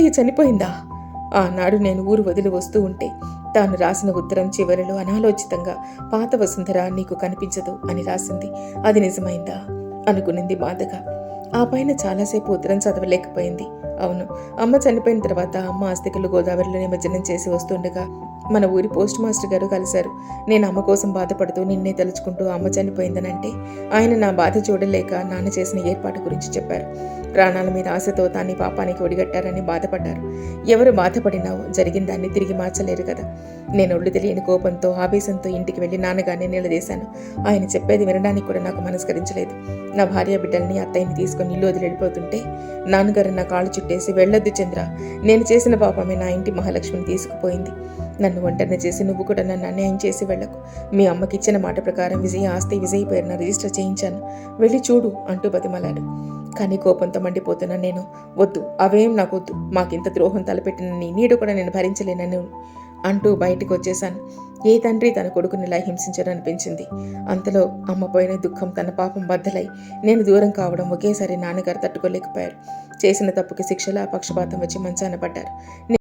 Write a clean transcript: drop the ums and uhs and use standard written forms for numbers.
అత్తయ్య చనిపోయిందా? ఆనాడు నేను ఊరు వదిలి వస్తూ ఉంటే తాను రాసిన ఉత్తరం చివరిలో అనాలోచితంగా పాత వసుంధర నీకు కనిపించదు అని రాసింది. అది నిజమైందా అనుకునింది బాధగా. ఆ పైన చాలాసేపు ఉత్తరం చదవలేకపోయింది. అవును, అమ్మ చనిపోయిన తర్వాత అమ్మ అస్థికలు గోదావరిలో నిమజ్జనం చేసి వస్తుండగా మన ఊరి పోస్ట్ మాస్టర్ గారు కలిశారు. నేను అమ్మ కోసం బాధపడుతూ నిన్నే తలుచుకుంటూ అమ్మ చనిపోయిందనంటే ఆయన నా బాధ చూడలేక నాన్న చేసిన ఏర్పాటు గురించి చెప్పారు. ప్రాణాల మీద ఆశతో తాన్ని పాపానికి ఒడిగట్టారని బాధపడ్డారు. ఎవరు బాధపడినావో జరిగిన దాన్ని తిరిగి మార్చలేరు కదా. నేను ఒళ్ళు తెలియని కోపంతో ఆవేశంతో ఇంటికి వెళ్ళి నాన్నగారిని నిలదీశాను. ఆయన చెప్పేది వినడానికి కూడా నాకు మనస్కరించలేదు. నా భార్య బిడ్డల్ని అత్తయ్యని తీసుకొని ఇల్లు వదిలి వెళ్ళిపోతుంటే నాన్నగారు నా కాళ్ళు చుట్టేసి, వెళ్ళొద్దు చంద్ర, నేను చేసిన పాపమే నా ఇంటి మహాలక్ష్మిని తీసుకుపోయింది. నన్ను ఒంటరిని చేసి నువ్వు కూడా నన్ను అన్యాయం చేసి వెళ్ళకు. మీ అమ్మకి ఇచ్చిన మాట ప్రకారం విజయ ఆస్తి విజయ్ పేరున రిజిస్టర్ చేయించాను, వెళ్ళి చూడు అంటూ బతిమలాడు. కానీ కోపంతో మండిపోతున్న నేను, వద్దు, అవేం నాకొద్దు, మాకింత ద్రోహం తలపెట్టిన నీ నీడు కూడా నేను భరించలేనని అంటూ బయటికి వచ్చేశాను. ఏ తండ్రి తన కొడుకుని ఇలా హింసించారనిపించింది. అంతలో అమ్మ పోయిన దుఃఖం తన పాపం బద్దలై నేను దూరం కావడం ఒకేసారి నాన్నగారు తట్టుకోలేకపోయారు. చేసిన తప్పుకి శిక్షలా పక్షపాతం వచ్చి మంచాన పడ్డారు.